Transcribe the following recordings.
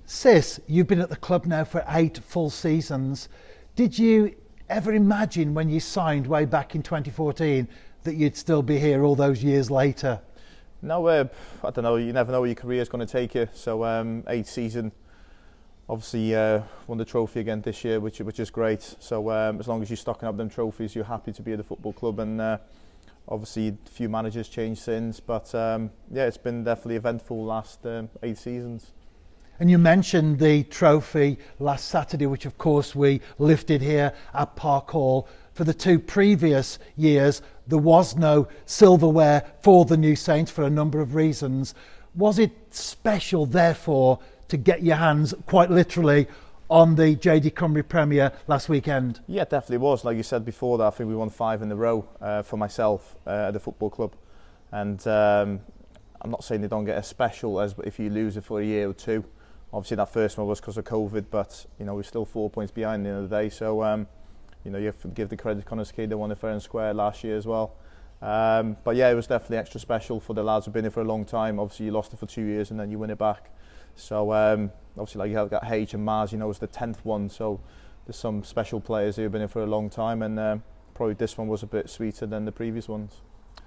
Cis, you've been at the club now for 8 full seasons. Did you ever imagine when you signed way back in 2014 that you'd still be here all those years later? No, I don't know. You never know where your career is going to take you. So 8th season, obviously won the trophy again this year, which is great. So as long as you're stocking up them trophies, you're happy to be at the football club. And obviously a few managers changed since, but yeah, it's been definitely eventful last 8 seasons. And you mentioned the trophy last Saturday, which of course we lifted here at Park Hall. For the 2 previous years, there was no silverware for the New Saints for a number of reasons. Was it special, therefore, to get your hands, quite literally, on the JD Cymru Premier last weekend? Yeah, it definitely was. Like you said before that, I think we won 5 in a row for myself at the football club. And I'm not saying they don't get as special as if you lose it for a year or 2. Obviously that first one was because of COVID, but you know we're still 4 points behind at the end of the day. So you know you have to give the credit to Connors Key, they won it fair and square last year as well. But yeah, it was definitely extra special for the lads who've been here for a long time. Obviously you lost it for 2 years and then you win it back. So obviously like you have got H and Mars, you know, it's the 10th one. So there's some special players who have been here for a long time, and probably this one was a bit sweeter than the previous ones.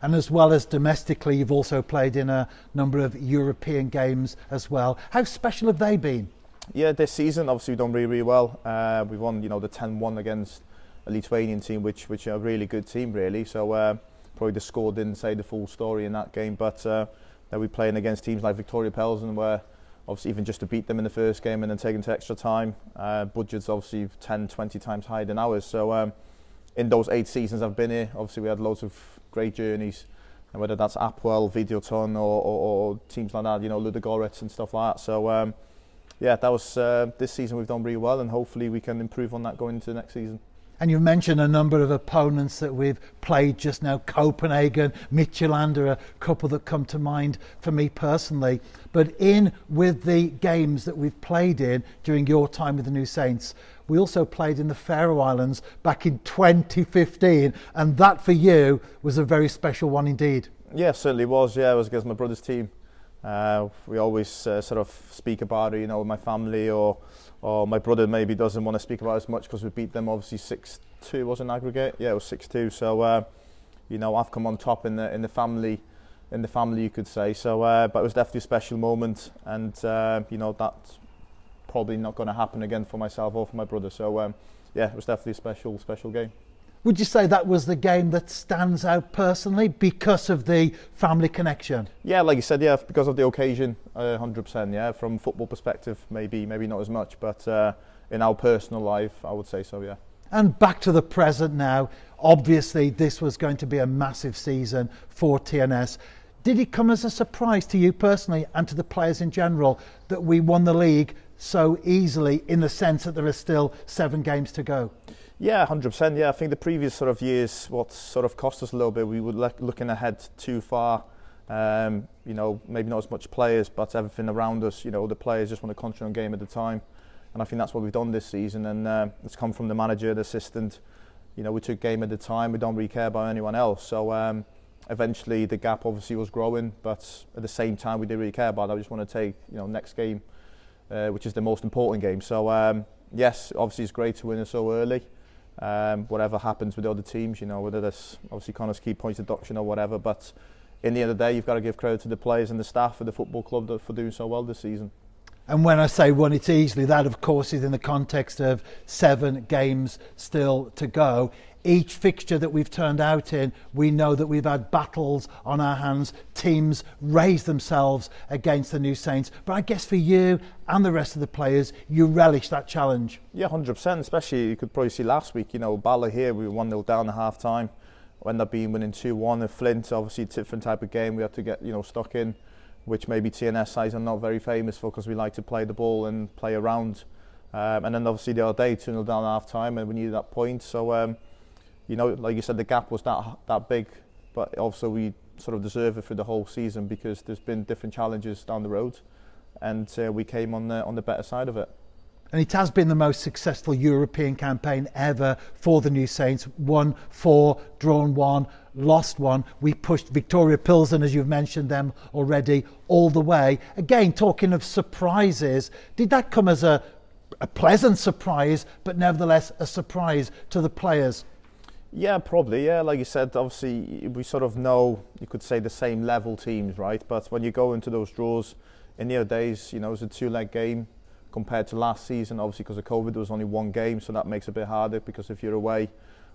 And as well as domestically, you've also played in a number of European games as well. How special have they been? Yeah, this season obviously we've done really well. We've won, you know, the 10-1 against a Lithuanian team, which are a really good team really. So probably the score didn't say the full story in that game, but then we're playing against teams like Victoria Pelsen, where obviously even just to beat them in the first game and then take them to extra time, budget's obviously 10-20 times higher than ours. So in those 8 seasons I've been here, obviously we had loads of great journeys, and whether that's Apwell, Videoton or teams like that, you know, Ludogorets and stuff like that. So yeah, that was this season we've done really well, and hopefully we can improve on that going into the next season. And you've mentioned a number of opponents that we've played just now. Copenhagen, Midtjylland are a couple that come to mind for me personally. But in with the games that we've played in during your time with the New Saints, we also played in the Faroe Islands back in 2015, and that for you was a very special one indeed. Yeah, certainly was. Yeah, it was against my brother's team. We always sort of speak about it, you know, with my family, or my brother maybe doesn't want to speak about it as much because we beat them obviously 6-2 was an aggregate. Yeah, it was 6-2. So you know, I've come on top in the family you could say. So but it was definitely a special moment, and you know, that's probably not going to happen again for myself or for my brother. So yeah, it was definitely a special game. Would you say that was the game that stands out personally because of the family connection? Yeah, like you said, yeah, because of the occasion, 100%. Yeah, from football perspective, maybe not as much, but in our personal life, I would say so. Yeah. And back to the present now. Obviously, this was going to be a massive season for TNS. Did it come as a surprise to you personally and to the players in general that we won the league so easily, in the sense that there are still 7 games to go? Yeah, 100%. Yeah, I think the previous sort of years, what sort of cost us a little bit, we were looking ahead too far. You know, maybe not as much players, but everything around us. You know, the players just want to concentrate on game at a time, and I think that's what we've done this season. And it's come from the manager, the assistant. You know, we took game at a time. We don't really care about anyone else. So eventually, the gap obviously was growing, but at the same time, we didn't really care about it. I just want to take, you know, next game, which is the most important game. So yes, obviously it's great to win it so early. Whatever happens with the other teams, you know, whether that's obviously Connors Key points deduction or whatever, but in the end of the day, you've got to give credit to the players and the staff of the football club for doing so well this season. And when I say won it easily, that of course is in the context of 7 games still to go. Each fixture that we've turned out in, we know that we've had battles on our hands. Teams raise themselves against the New Saints. But I guess for you and the rest of the players, you relish that challenge. Yeah, 100%. Especially, you could probably see last week, you know, Bala here, we were 1-0 down at half time. We ended up winning 2-1. At Flint, obviously a different type of game. We had to get, you know, stuck in, which maybe TNS sides are not very famous for, because we like to play the ball and play around. And then obviously the other day, 2-0 down at half time, and we needed that point. So, you know, like you said, the gap was that big, but also we sort of deserve it for the whole season, because there's been different challenges down the road, and we came on the better side of it. And it has been the most successful European campaign ever for the New Saints. Won 4, drawn 1, lost 1. We pushed Victoria Pilsen, as you've mentioned them already, all the way. Again, talking of surprises, did that come as a pleasant surprise, but nevertheless a surprise to the players? Yeah, probably. Yeah, like you said, obviously we sort of know, you could say, the same level teams, right? But when you go into those draws, in the other days, you know, it's a 2-leg game compared to last season. Obviously, because of COVID, there was only 1 game, so that makes it a bit harder, because if you're away,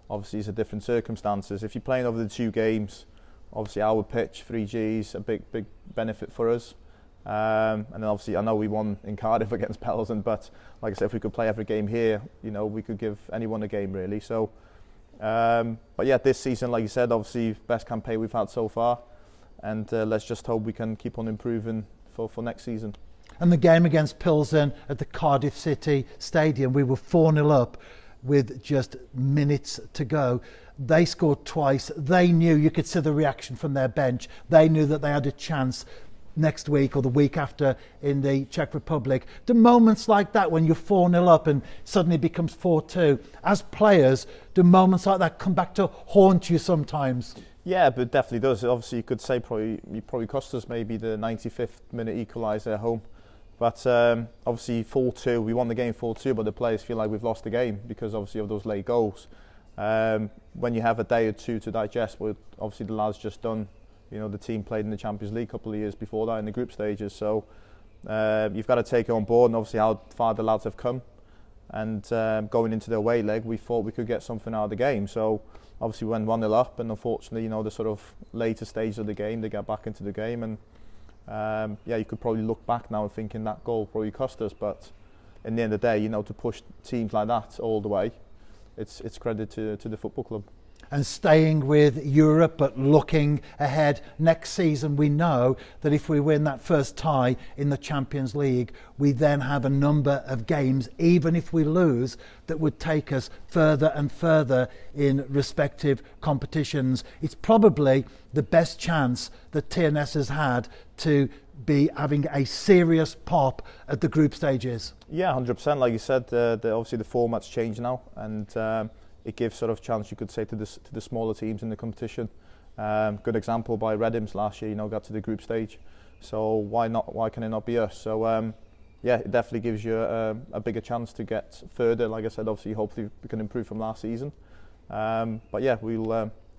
obviously it's a different circumstances. If you're playing over the 2 games, obviously our pitch, 3Gs, a big benefit for us. And then obviously I know we won in Cardiff against Pilsen, but like I said, if we could play every game here, you know, we could give anyone a game really. So, but yeah, this season, like you said, obviously best campaign we've had so far, and let's just hope we can keep on improving for next season. And the game against Pilsen at the Cardiff City Stadium, we were 4-0 up with just minutes to go. They scored twice. They knew, you could see the reaction from their bench. They knew that they had a chance next week or the week after in the Czech Republic. Do moments like that, when you're 4-0 up and suddenly it becomes 4-2, as players, do moments like that come back to haunt you sometimes? Yeah, but it definitely does. Obviously, you could say probably cost us maybe the 95th minute equaliser at home. But obviously 4-2, we won the game 4-2, but the players feel like we've lost the game because obviously of those late goals. When you have a day or two to digest, well, obviously the lads just done, you know, the team played in the Champions League a couple of years before that in the group stages. So you've got to take it on board, and obviously how far the lads have come. And going into the away leg, we thought we could get something out of the game. So obviously we went 1-0 up, and unfortunately, you know, the sort of later stage of the game, they got back into the game, and yeah, you could probably look back now and thinking that goal probably cost us, but in the end of the day, you know, to push teams like that all the way, it's credit to the football club. And staying with Europe, but looking ahead next season, we know that if we win that first tie in the Champions League, we then have a number of games, even if we lose, that would take us further and further in respective competitions. It's probably the best chance that TNS has had to be having a serious pop at the group stages. Yeah, 100%. Like you said, obviously the format's changed now, and it gives sort of chance, you could say, to the smaller teams in the competition. Good example by Redhams last year, you know, got to the group stage. So why not? Why can it not be us? So yeah, it definitely gives you a bigger chance to get further. Like I said, obviously, hopefully we can improve from last season. But yeah, we'll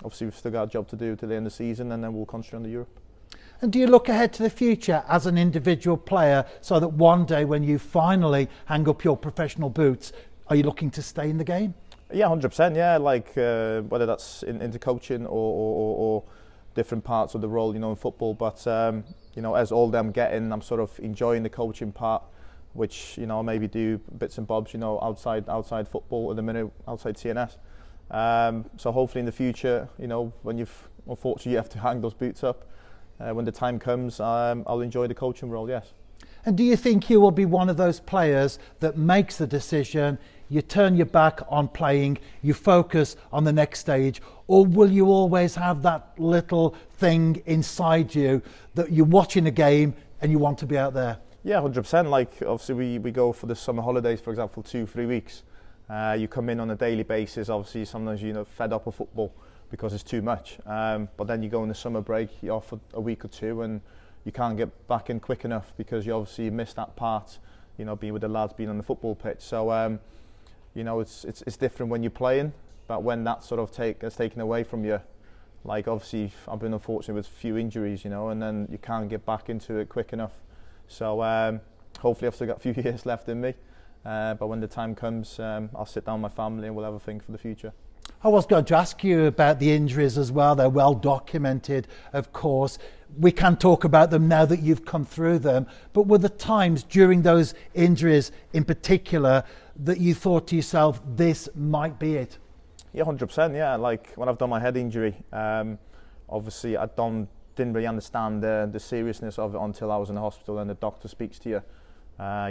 obviously we've still got a job to do till the end of the season, and then we'll concentrate on the Europe. And do you look ahead to the future as an individual player, so that one day when you finally hang up your professional boots, are you looking to stay in the game? Yeah, 100%. Yeah, like whether that's into coaching or different parts of the role, you know, in football. But you know, as older I'm getting, I'm sort of enjoying the coaching part, which, you know, I maybe do bits and bobs, you know, outside football at the minute, outside TNS. So hopefully in the future, you know, when unfortunately you have to hang those boots up, when the time comes, I'll enjoy the coaching role. Yes. And do you think you will be one of those players that makes the decision, you turn your back on playing, you focus on the next stage, or will you always have that little thing inside you that you're watching a game and you want to be out there? Yeah, 100%. Like obviously we go for the summer holidays, for example, 2-3 weeks. You come in on a daily basis. Obviously sometimes you're fed up of football because it's too much. But then you go on the summer break, you're off for a week or two, and you can't get back in quick enough because you obviously missed that part, you know, being with the lads, being on the football pitch. So you know, it's different when you're playing, but when that sort of gets taken away from you, like obviously I've been unfortunate with a few injuries, you know, and then you can't get back into it quick enough. So hopefully I've still got a few years left in me, but when the time comes, I'll sit down with my family and we'll have a think for the future. I was going to ask you about the injuries as well. They're well documented, of course. We can talk about them now that you've come through them, but were the times during those injuries in particular that you thought to yourself, this might be it? Yeah, 100%. Yeah, like when I've done my head injury, obviously I didn't really understand the seriousness of it until I was in the hospital and the doctor speaks to you.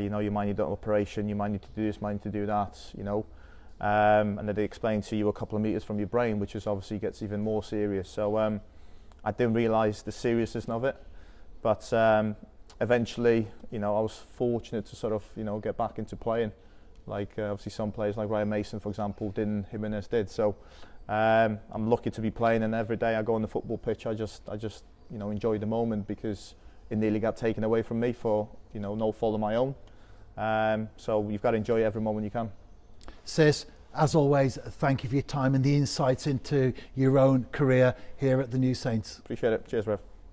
You know, you might need an operation, you might need to do this, might need to do that, you know. And then they explain to you a couple of meters from your brain, which is obviously gets even more serious. So I didn't realise the seriousness of it, but eventually, you know, I was fortunate to sort of, you know, get back into playing. like obviously some players like Ryan Mason, for example, Jimenez did. So I'm lucky to be playing, and every day I go on the football pitch, I just enjoy the moment, because it nearly got taken away from me for no fault of my own. So you've got to enjoy every moment you can. Cis, as always, thank you for your time and the insights into your own career here at the New Saints. Appreciate it. Cheers, Rev.